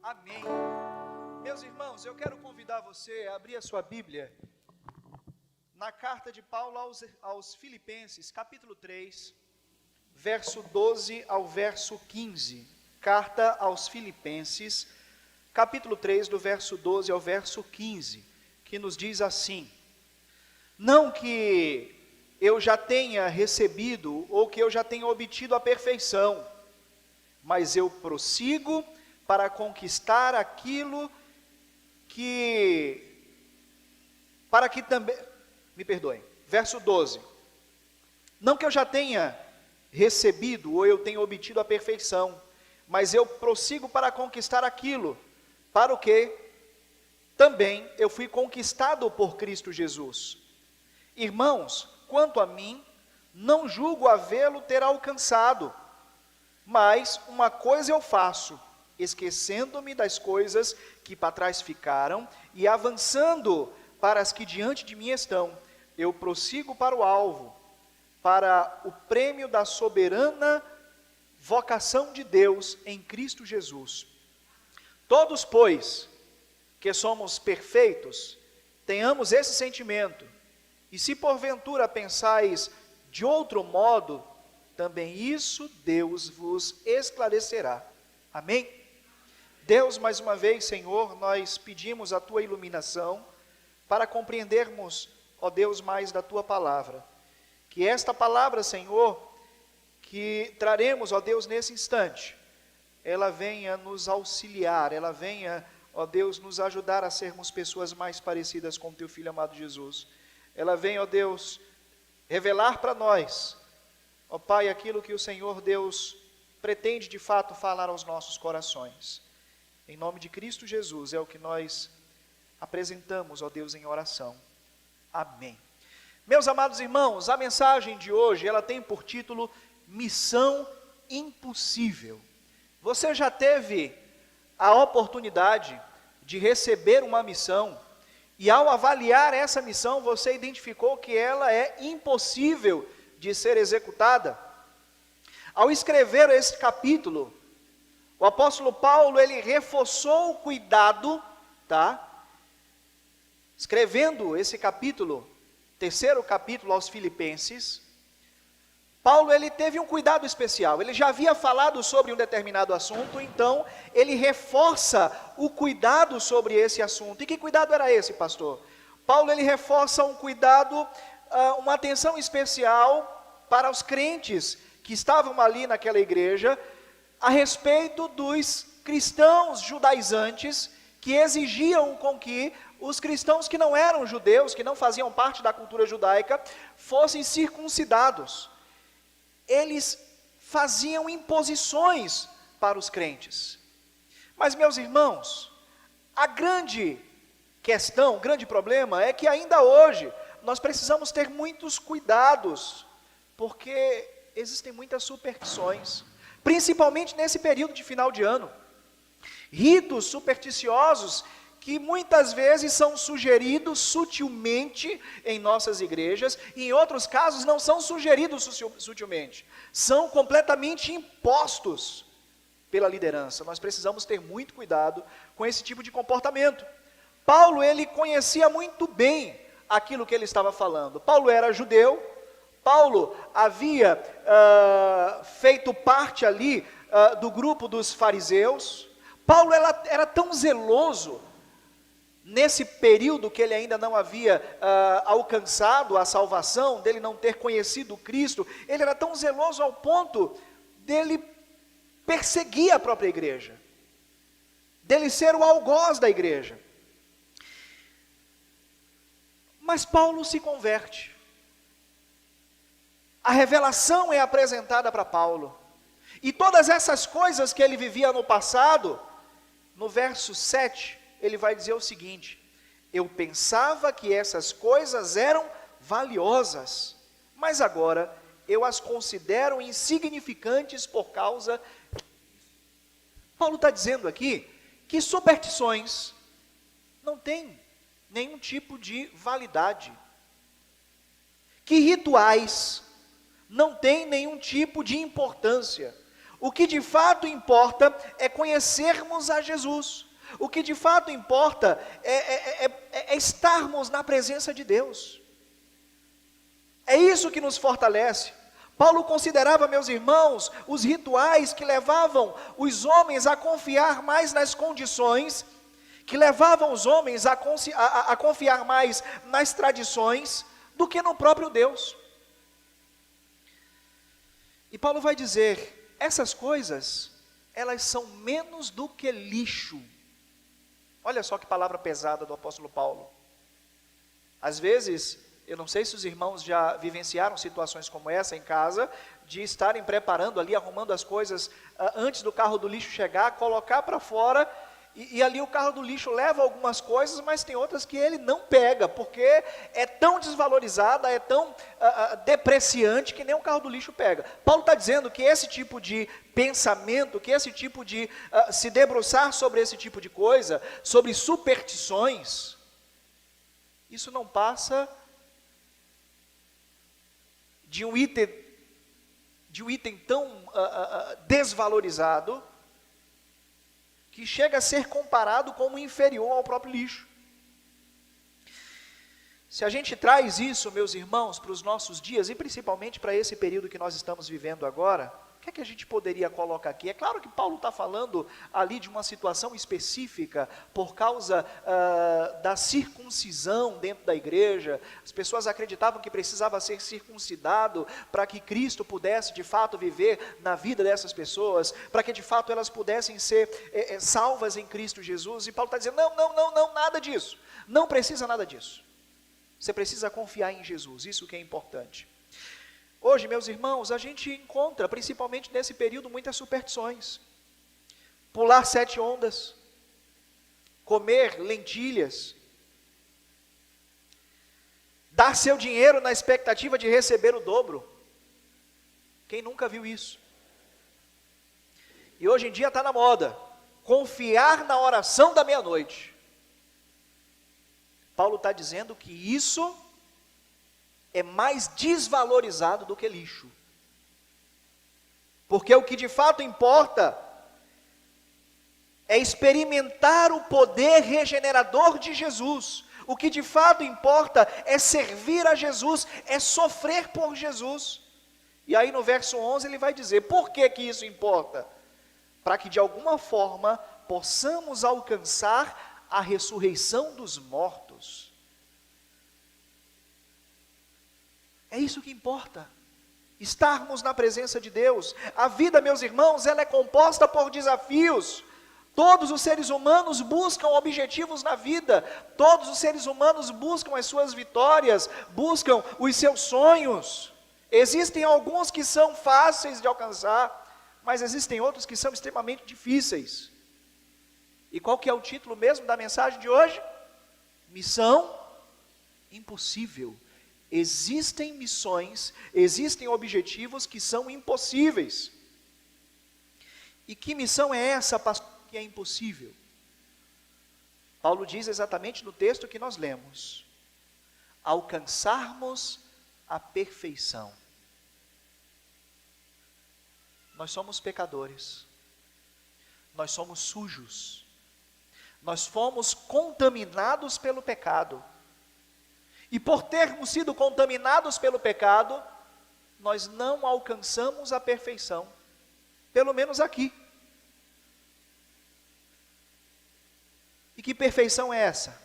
Amém. Meus irmãos, eu quero convidar você a abrir a sua Bíblia na carta de Paulo aos Filipenses, capítulo 3, verso 12 ao verso 15. Carta aos Filipenses, capítulo 3, do verso 12 ao verso 15, que nos diz assim: não que eu já tenha recebido ou que eu já tenha obtido a perfeição, mas eu prossigo para conquistar aquilo verso 12, não que eu já tenha recebido ou eu tenha obtido a perfeição, mas eu prossigo para conquistar aquilo, para o que também eu fui conquistado por Cristo Jesus. Irmãos, quanto a mim, não julgo havê-lo ter alcançado, mas uma coisa eu faço, esquecendo-me das coisas que para trás ficaram e avançando para as que diante de mim estão, eu prossigo para o alvo, para o prêmio da soberana vocação de Deus em Cristo Jesus. Todos, pois, que somos perfeitos, tenhamos esse sentimento, e se porventura pensais de outro modo, também isso Deus vos esclarecerá. Amém? Deus, mais uma vez, Senhor, nós pedimos a Tua iluminação para compreendermos, ó Deus, mais da Tua palavra. Que esta palavra, Senhor, que traremos, ó Deus, nesse instante, ela venha nos auxiliar, ela venha, ó Deus, nos ajudar a sermos pessoas mais parecidas com o Teu Filho amado Jesus. Ela venha, ó Deus, revelar para nós, ó Pai, aquilo que o Senhor Deus pretende de fato falar aos nossos corações. Em nome de Cristo Jesus é o que nós apresentamos, ó Deus, em oração. Amém. Meus amados irmãos, a mensagem de hoje, ela tem por título Missão Impossível. Você já teve a oportunidade de receber uma missão e ao avaliar essa missão, você identificou que ela é impossível de ser executada? Ao escrever esse capítulo, o apóstolo Paulo, ele reforçou o cuidado, escrevendo esse capítulo, terceiro capítulo aos Filipenses, Paulo, ele teve um cuidado especial. Ele já havia falado sobre um determinado assunto, então ele reforça o cuidado sobre esse assunto. E que cuidado era esse, pastor? Paulo, ele reforça um cuidado, uma atenção especial para os crentes que estavam ali naquela igreja, a respeito dos cristãos judaizantes, que exigiam com que os cristãos que não eram judeus, que não faziam parte da cultura judaica, fossem circuncidados. Eles faziam imposições para os crentes. Mas, meus irmãos, a grande questão, o grande problema é que ainda hoje nós precisamos ter muitos cuidados, porque existem muitas superstições, principalmente nesse período de final de ano. Ritos supersticiosos que muitas vezes são sugeridos sutilmente em nossas igrejas, e em outros casos não são sugeridos sutilmente, são completamente impostos pela liderança. Nós precisamos ter muito cuidado com esse tipo de comportamento. Paulo, ele conhecia muito bem aquilo que ele estava falando. Paulo era judeu, Paulo havia feito parte ali do grupo dos fariseus. Paulo era tão zeloso, nesse período que ele ainda não havia alcançado a salvação, dele não ter conhecido Cristo, ele era tão zeloso ao ponto dele perseguir a própria igreja, dele ser o algoz da igreja. Mas Paulo se converte. A revelação é apresentada para Paulo. E todas essas coisas que ele vivia no passado, no verso 7, ele vai dizer o seguinte: eu pensava que essas coisas eram valiosas, mas agora eu as considero insignificantes por causa... Paulo está dizendo aqui que superstições não têm nenhum tipo de validade, que rituais não têm nenhum tipo de importância. O que de fato importa é conhecermos a Jesus. O que de fato importa é estarmos na presença de Deus. É isso que nos fortalece. Paulo considerava, meus irmãos, os rituais que levavam os homens a confiar mais nas condições, que levavam os homens a confiar mais nas tradições do que no próprio Deus. E Paulo vai dizer, essas coisas, elas são menos do que lixo. Olha só que palavra pesada do apóstolo Paulo. Às vezes, eu não sei se os irmãos já vivenciaram situações como essa em casa, de estarem preparando ali, arrumando as coisas antes do carro do lixo chegar, colocar para fora, e ali o carro do lixo leva algumas coisas, mas tem outras que ele não pega, porque é tão desvalorizada, é tão depreciante, que nem o carro do lixo pega. Paulo está dizendo que esse tipo de pensamento, que esse tipo de se debruçar sobre esse tipo de coisa, sobre superstições, isso não passa de um item tão desvalorizado, que chega a ser comparado como inferior ao próprio lixo. Se a gente traz isso, meus irmãos, para os nossos dias, e principalmente para esse período que nós estamos vivendo agora, o que é que a gente poderia colocar aqui? É claro que Paulo está falando ali de uma situação específica, por causa da circuncisão dentro da igreja. As pessoas acreditavam que precisava ser circuncidado para que Cristo pudesse de fato viver na vida dessas pessoas, para que de fato elas pudessem ser salvas em Cristo Jesus. E Paulo está dizendo, não, nada disso, não precisa nada disso. Você precisa confiar em Jesus, isso que é importante. Hoje, meus irmãos, a gente encontra, principalmente nesse período, muitas superstições. Pular 7 ondas, comer lentilhas, dar seu dinheiro na expectativa de receber o dobro. Quem nunca viu isso? E hoje em dia está na moda, confiar na oração da meia-noite. Paulo está dizendo que isso é mais desvalorizado do que lixo. Porque o que de fato importa é experimentar o poder regenerador de Jesus. O que de fato importa é servir a Jesus, é sofrer por Jesus. E aí no verso 11 ele vai dizer, por que que isso importa? Para que de alguma forma possamos alcançar a ressurreição dos mortos. É isso que importa, estarmos na presença de Deus. A vida, meus irmãos, ela é composta por desafios. Todos os seres humanos buscam objetivos na vida, todos os seres humanos buscam as suas vitórias, buscam os seus sonhos. Existem alguns que são fáceis de alcançar, mas existem outros que são extremamente difíceis. E qual que é o título mesmo da mensagem de hoje? Missão impossível. Existem missões, existem objetivos que são impossíveis. E que missão é essa, pastor, que é impossível? Paulo diz exatamente no texto que nós lemos: alcançarmos a perfeição. Nós somos pecadores, nós somos sujos, nós fomos contaminados pelo pecado. E por termos sido contaminados pelo pecado, nós não alcançamos a perfeição, pelo menos aqui. E que perfeição é essa?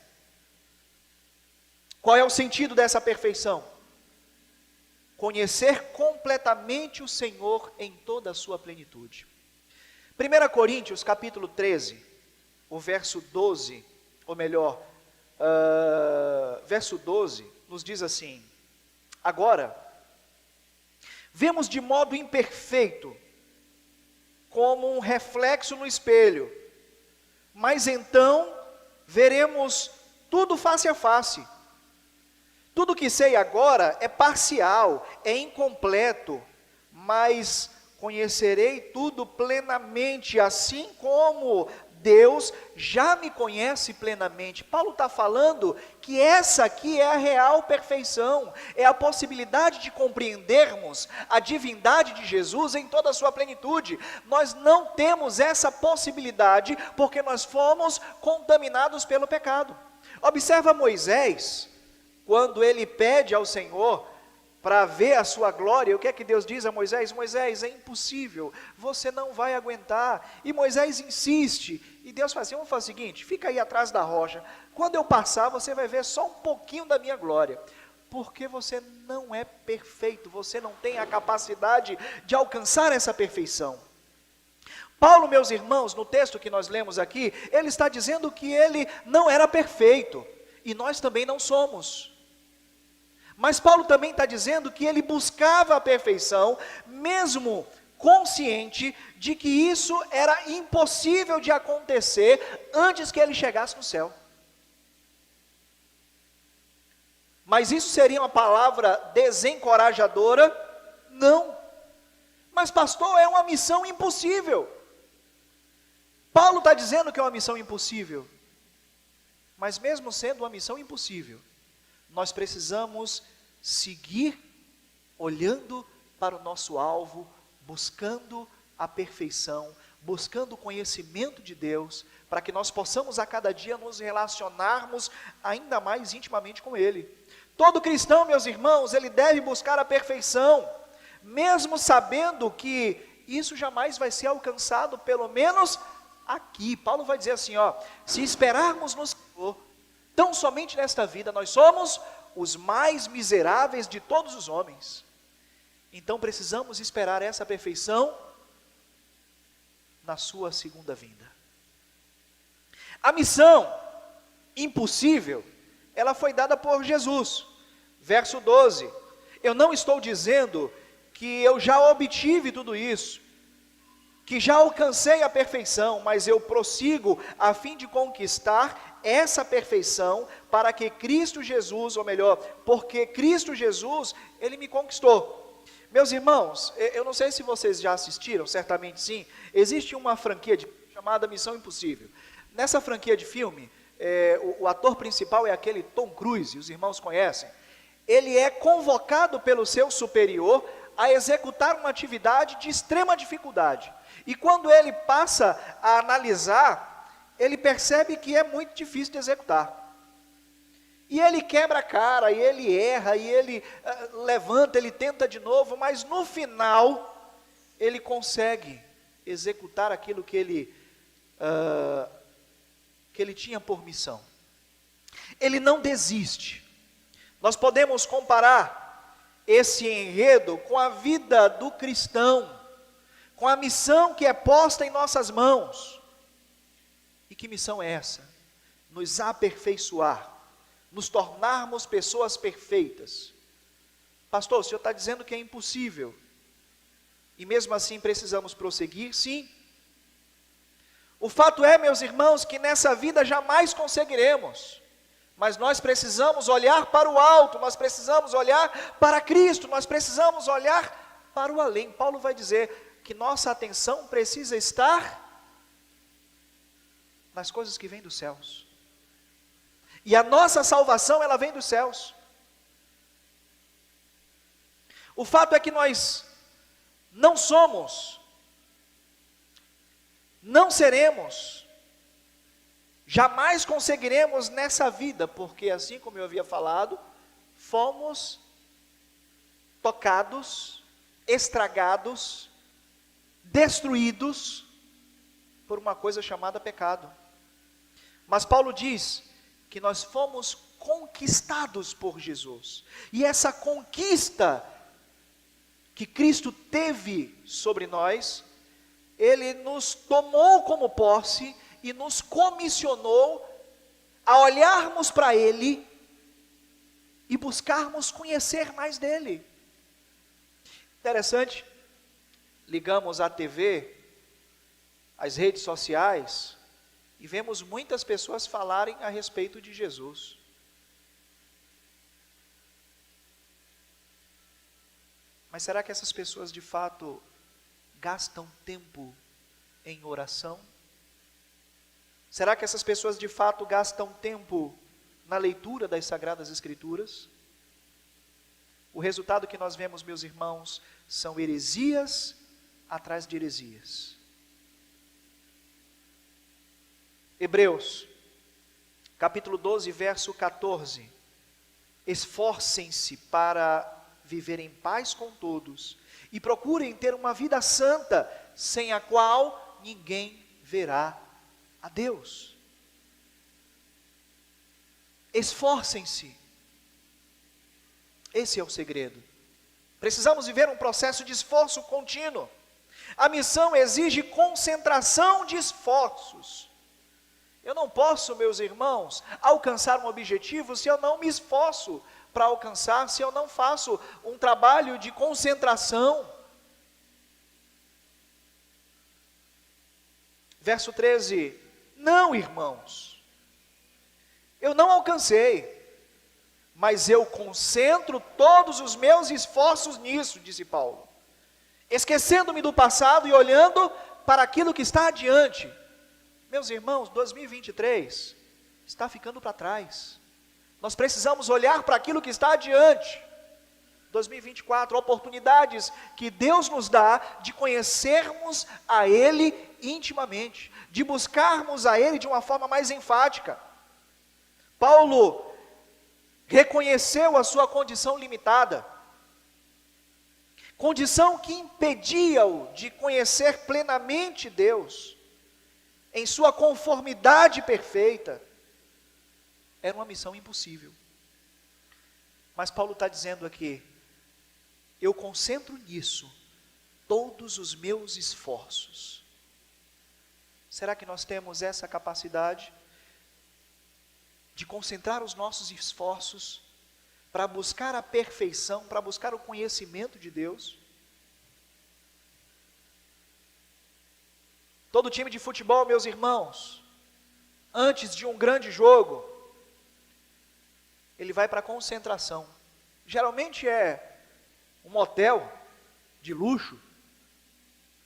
Qual é o sentido dessa perfeição? Conhecer completamente o Senhor em toda a sua plenitude. 1 Coríntios capítulo 13, o verso 12, ou melhor, verso 12, nos diz assim: agora, vemos de modo imperfeito, como um reflexo no espelho, mas então veremos tudo face a face. Tudo que sei agora é parcial, é incompleto, mas conhecerei tudo plenamente, assim como Deus já me conhece plenamente. Paulo está falando que essa aqui é a real perfeição, é a possibilidade de compreendermos a divindade de Jesus em toda a sua plenitude. Nós não temos essa possibilidade porque nós fomos contaminados pelo pecado. Observa Moisés, quando ele pede ao Senhor para ver a sua glória, o que é que Deus diz a Moisés? Moisés, é impossível, você não vai aguentar. E Moisés insiste, e Deus fala assim, vamos fazer o seguinte, fica aí atrás da rocha, quando eu passar você vai ver só um pouquinho da minha glória, porque você não é perfeito, você não tem a capacidade de alcançar essa perfeição. Paulo, meus irmãos, no texto que nós lemos aqui, ele está dizendo que ele não era perfeito, e nós também não somos. Mas Paulo também está dizendo que ele buscava a perfeição, mesmo consciente de que isso era impossível de acontecer antes que ele chegasse no céu. Mas isso seria uma palavra desencorajadora? Não. Mas pastor, é uma missão impossível. Paulo está dizendo que é uma missão impossível. Mas mesmo sendo uma missão impossível, nós precisamos seguir olhando para o nosso alvo, buscando a perfeição, buscando o conhecimento de Deus, para que nós possamos a cada dia nos relacionarmos ainda mais intimamente com Ele. Todo cristão, meus irmãos, ele deve buscar a perfeição, mesmo sabendo que isso jamais vai ser alcançado, pelo menos aqui. Paulo vai dizer assim, se esperarmos no Senhor, tão somente nesta vida, nós somos os mais miseráveis de todos os homens. Então precisamos esperar essa perfeição na sua segunda vinda. A missão impossível, ela foi dada por Jesus. Verso 12, eu não estou dizendo que eu já obtive tudo isso, que já alcancei a perfeição, mas eu prossigo a fim de conquistar essa perfeição, para que Cristo Jesus, ou melhor, porque Cristo Jesus, Ele me conquistou. Meus irmãos, eu não sei se vocês já assistiram, certamente sim, existe uma franquia chamada Missão Impossível. Nessa franquia de filme, o ator principal é aquele Tom Cruise, os irmãos conhecem. Ele é convocado pelo seu superior a executar uma atividade de extrema dificuldade. E quando ele passa a analisar, ele percebe que é muito difícil de executar. E ele quebra a cara, e ele erra, e ele levanta, ele tenta de novo, mas no final, ele consegue executar aquilo que ele tinha por missão. Ele não desiste. Nós podemos comparar esse enredo com a vida do cristão, com a missão que é posta em nossas mãos. E que missão é essa? Nos aperfeiçoar, nos tornarmos pessoas perfeitas. Pastor, o senhor está dizendo que é impossível, e mesmo assim precisamos prosseguir? Sim. O fato é, meus irmãos, que nessa vida jamais conseguiremos, mas nós precisamos olhar para o alto, nós precisamos olhar para Cristo, nós precisamos olhar para o além. Paulo vai dizer que nossa atenção precisa estar nas coisas que vêm dos céus. E a nossa salvação, ela vem dos céus. O fato é que nós não somos, não seremos, jamais conseguiremos nessa vida, porque assim como eu havia falado, fomos tocados, estragados, destruídos por uma coisa chamada pecado. Mas Paulo diz que nós fomos conquistados por Jesus, e essa conquista que Cristo teve sobre nós, Ele nos tomou como posse e nos comissionou a olharmos para Ele e buscarmos conhecer mais dEle. Interessante, ligamos a TV, as redes sociais, e vemos muitas pessoas falarem a respeito de Jesus. Mas será que essas pessoas de fato gastam tempo em oração? Será que essas pessoas de fato gastam tempo na leitura das Sagradas Escrituras? O resultado que nós vemos, meus irmãos, são heresias atrás de heresias. Hebreus, capítulo 12, verso 14. Esforcem-se para viver em paz com todos e procurem ter uma vida santa, sem a qual ninguém verá a Deus. Esforcem-se. Esse é o segredo. Precisamos viver um processo de esforço contínuo. A missão exige concentração de esforços. Eu não posso, meus irmãos, alcançar um objetivo se eu não me esforço para alcançar, se eu não faço um trabalho de concentração. Verso 13: não, irmãos, eu não alcancei, mas eu concentro todos os meus esforços nisso, disse Paulo, esquecendo-me do passado e olhando para aquilo que está adiante. Meus irmãos, 2023 está ficando para trás. Nós precisamos olhar para aquilo que está adiante. 2024, oportunidades que Deus nos dá de conhecermos a Ele intimamente, de buscarmos a Ele de uma forma mais enfática. Paulo reconheceu a sua condição limitada, condição que impedia-o de conhecer plenamente Deus, em sua conformidade perfeita. Era uma missão impossível. Mas Paulo está dizendo aqui: eu concentro nisso todos os meus esforços. Será que nós temos essa capacidade de concentrar os nossos esforços para buscar a perfeição, para buscar o conhecimento de Deus? Todo time de futebol, meus irmãos, antes de um grande jogo, ele vai para a concentração. Geralmente é um motel de luxo,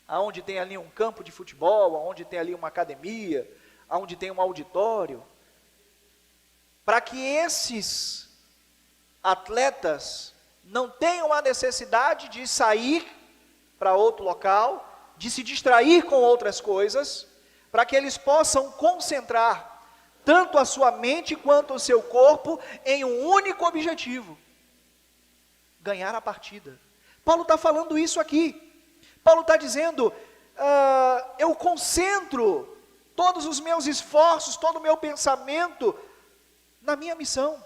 aonde tem ali um campo de futebol, aonde tem ali uma academia, aonde tem um auditório, para que esses atletas não tenham a necessidade de sair para outro local, de se distrair com outras coisas, para que eles possam concentrar tanto a sua mente quanto o seu corpo em um único objetivo: ganhar a partida. Paulo está falando isso aqui. Paulo está dizendo, eu concentro todos os meus esforços, todo o meu pensamento na minha missão.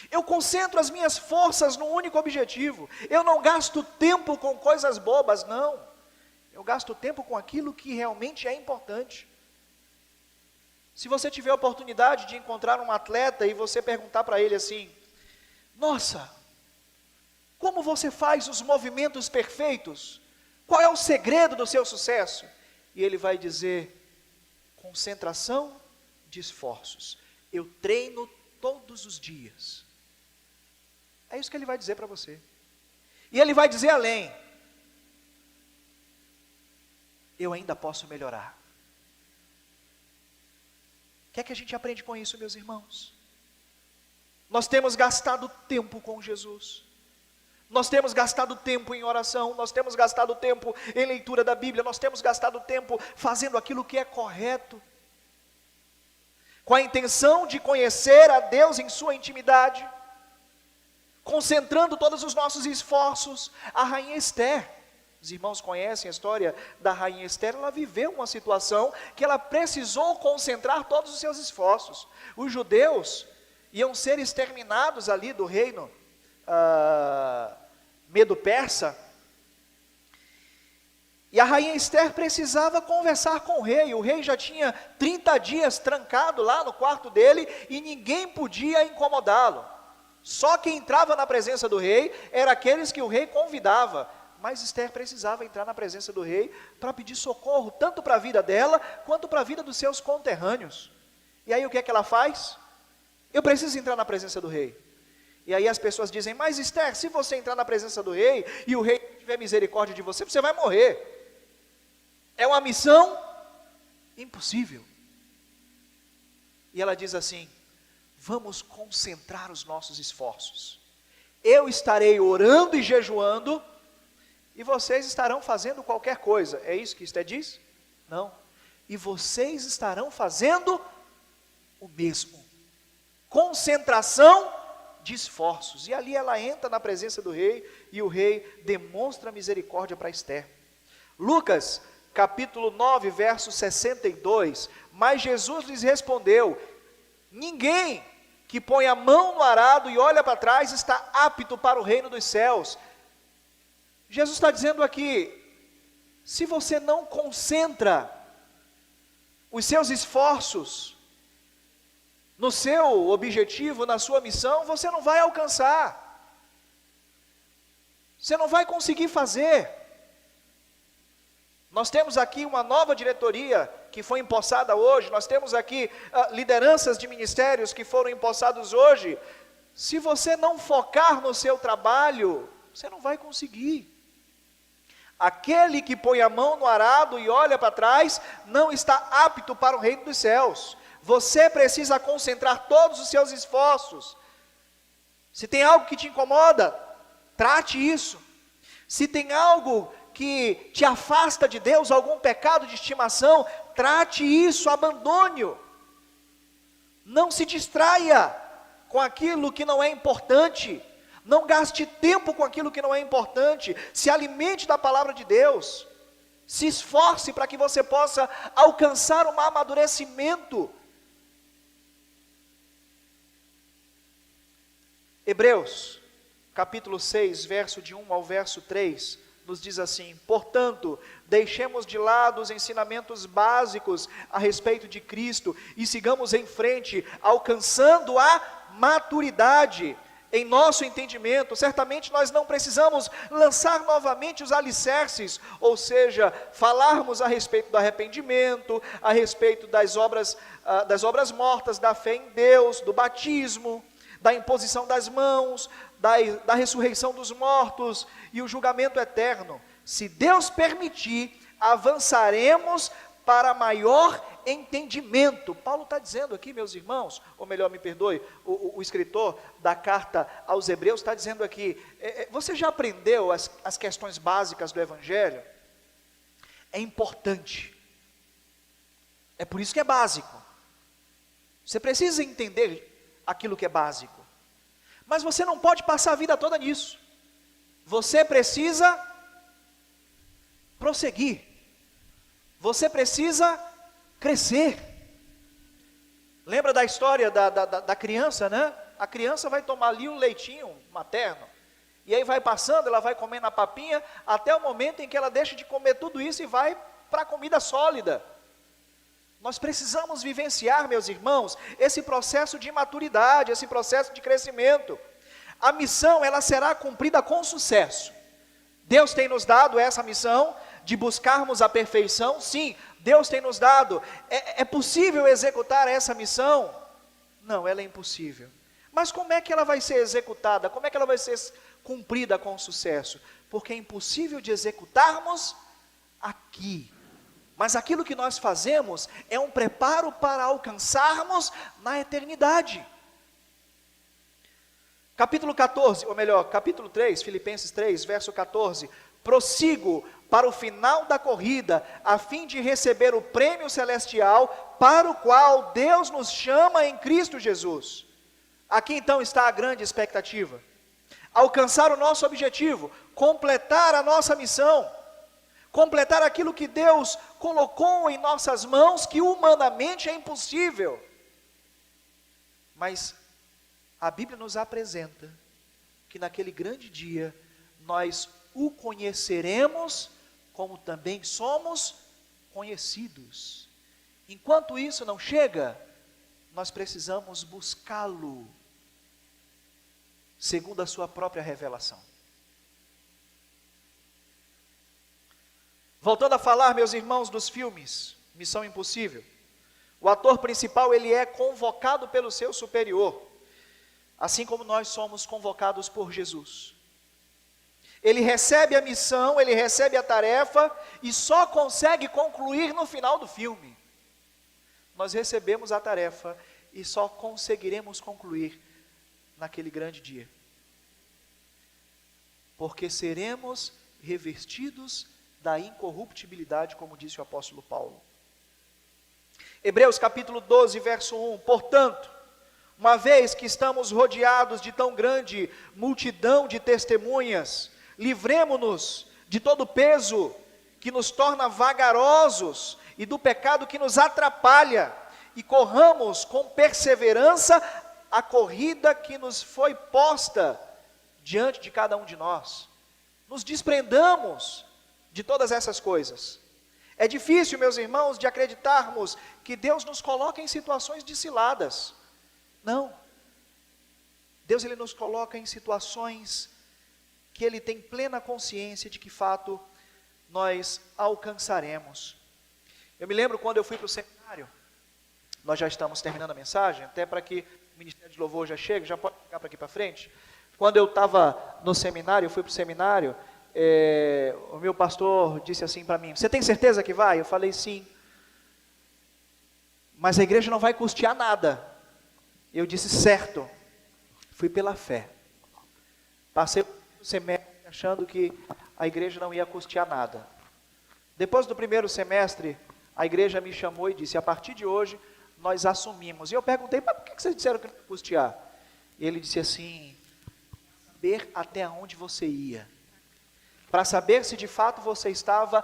Eu concentro as minhas forças num único objetivo. Eu não gasto tempo com coisas bobas, não. Eu gasto tempo com aquilo que realmente é importante. Se você tiver a oportunidade de encontrar um atleta e você perguntar para ele assim: nossa, como você faz os movimentos perfeitos? Qual é o segredo do seu sucesso? E ele vai dizer: concentração de esforços. Eu treino todos os dias. É isso que ele vai dizer para você. E ele vai dizer além: eu ainda posso melhorar. O que é que a gente aprende com isso, meus irmãos? Nós temos gastado tempo com Jesus. Nós temos gastado tempo em oração. Nós temos gastado tempo em leitura da Bíblia. Nós temos gastado tempo fazendo aquilo que é correto, com a intenção de conhecer a Deus em sua intimidade, concentrando todos os nossos esforços. A rainha Esther, os irmãos conhecem a história da rainha Esther. Ela viveu uma situação que ela precisou concentrar todos os seus esforços. Os judeus iam ser exterminados ali do reino Medo-Persa, e a rainha Esther precisava conversar com o rei já tinha 30 dias trancado lá no quarto dele, e ninguém podia incomodá-lo. Só quem entrava na presença do rei eram aqueles que o rei convidava, mas Esther precisava entrar na presença do rei para pedir socorro, tanto para a vida dela, quanto para a vida dos seus conterrâneos. E aí o que é que ela faz? Eu preciso entrar na presença do rei. E aí as pessoas dizem: mas Esther, se você entrar na presença do rei, e o rei tiver misericórdia de você, você vai morrer. É uma missão impossível. E ela diz assim: vamos concentrar os nossos esforços. Eu estarei orando e jejuando, e vocês estarão fazendo qualquer coisa. É isso que Esther diz? Não. E vocês estarão fazendo o mesmo. Concentração de esforços. E ali ela entra na presença do rei, e o rei demonstra misericórdia para Esther. Lucas, capítulo 9, verso 62. Mas Jesus lhes respondeu: ninguém que põe a mão no arado e olha para trás está apto para o reino dos céus. Jesus está dizendo aqui: se você não concentra os seus esforços no seu objetivo, na sua missão, você não vai alcançar, você não vai conseguir fazer. Nós temos aqui uma nova diretoria que foi empossada hoje, nós temos aqui lideranças de ministérios que foram empossados hoje. Se você não focar no seu trabalho, você não vai conseguir. Aquele que põe a mão no arado e olha para trás, não está apto para o reino dos céus. Você precisa concentrar todos os seus esforços. Se tem algo que te incomoda, trate isso. Se tem algo que te afasta de Deus, algum pecado de estimação, trate isso, abandone-o. Não se distraia com aquilo que não é importante, não gaste tempo com aquilo que não é importante, se alimente da palavra de Deus, se esforce para que você possa alcançar um amadurecimento. Hebreus, capítulo 6, verso de 1 ao verso 3, nos diz assim: portanto, deixemos de lado os ensinamentos básicos a respeito de Cristo e sigamos em frente, alcançando a maturidade em nosso entendimento. Certamente nós não precisamos lançar novamente os alicerces, ou seja, falarmos a respeito do arrependimento, a respeito das obras mortas, da fé em Deus, do batismo, da imposição das mãos, da ressurreição dos mortos e o julgamento eterno. Se Deus permitir, avançaremos para maior entendimento. Paulo está dizendo aqui, meus irmãos, ou melhor, me perdoe, o escritor da carta aos Hebreus está dizendo aqui: você já aprendeu as questões básicas do Evangelho? É importante, é por isso que é básico. Você precisa entender aquilo que é básico, mas você não pode passar a vida toda nisso. Você precisa prosseguir, você precisa crescer. Lembra da história da criança, né? A criança vai tomar ali o leitinho materno, e aí vai passando, ela vai comendo a papinha, até o momento em que ela deixa de comer tudo isso e vai para a comida sólida. Nós precisamos vivenciar, meus irmãos, esse processo de maturidade, esse processo de crescimento. A missão, ela será cumprida com sucesso. Deus tem nos dado essa missão de buscarmos a perfeição. Sim, Deus tem nos dado. É possível executar essa missão? Não, ela é impossível. Mas como é que ela vai ser executada? Como é que ela vai ser cumprida com sucesso? Porque é impossível de executarmos aqui. Mas aquilo que nós fazemos é um preparo para alcançarmos na eternidade. Capítulo 14, ou melhor, capítulo 3, Filipenses 3, verso 14. Prossigo para o final da corrida, a fim de receber o prêmio celestial, para o qual Deus nos chama em Cristo Jesus. Aqui então está a grande expectativa. Alcançar o nosso objetivo, completar a nossa missão, completar aquilo que Deus colocou em nossas mãos, que humanamente é impossível. Mas a Bíblia nos apresenta que naquele grande dia, nós o conheceremos, como também somos conhecidos. Enquanto isso não chega, nós precisamos buscá-lo, segundo a sua própria revelação. Voltando a falar, meus irmãos, dos filmes Missão Impossível, o ator principal, ele é convocado pelo seu superior, assim como nós somos convocados por Jesus. Ele recebe a missão, ele recebe a tarefa, e só consegue concluir no final do filme. Nós recebemos a tarefa, e só conseguiremos concluir naquele grande dia. Porque seremos revestidos da incorruptibilidade, como disse o apóstolo Paulo. Hebreus capítulo 12, verso 1. Portanto, uma vez que estamos rodeados de tão grande multidão de testemunhas, livremo-nos de todo o peso que nos torna vagarosos e do pecado que nos atrapalha, e corramos com perseverança a corrida que nos foi posta diante de cada um de nós. Nos desprendamos de todas essas coisas. É difícil, meus irmãos, de acreditarmos que Deus nos coloca em situações de ciladas. Não. Deus, Ele nos coloca em situações que Ele tem plena consciência de que fato nós alcançaremos. Eu me lembro quando eu fui para o seminário, nós já estamos terminando a mensagem, até para que o Ministério de Louvor já chegue, já pode ficar para aqui para frente. Quando eu estava no seminário, eu fui para o seminário, o meu pastor disse assim para mim: você tem certeza que vai? Eu falei sim. Mas a igreja não vai custear nada. Eu disse certo. Fui pela fé. Passei o semestre achando que a igreja não ia custear nada. Depois do primeiro semestre, a igreja me chamou e disse: a partir de hoje nós assumimos. E eu perguntei: mas por que vocês disseram que não ia custear? E ele disse assim: saber até onde você ia, para saber se de fato você estava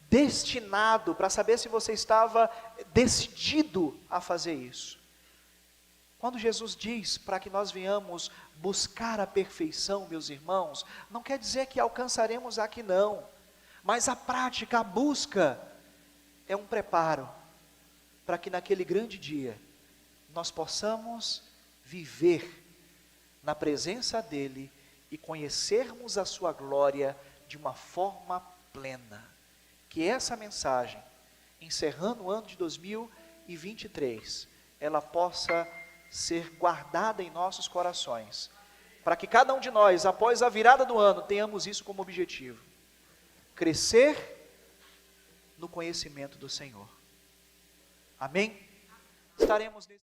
destinado, para saber se você estava decidido a fazer isso. Quando Jesus diz para que nós venhamos buscar a perfeição, meus irmãos, não quer dizer que alcançaremos aqui não, mas a prática, a busca, é um preparo, para que naquele grande dia, nós possamos viver na presença dEle, e conhecermos a sua glória de uma forma plena. Que essa mensagem, encerrando o ano de 2023, ela possa ser guardada em nossos corações, para que cada um de nós, após a virada do ano, tenhamos isso como objetivo: crescer no conhecimento do Senhor. Amém? Estaremos nesse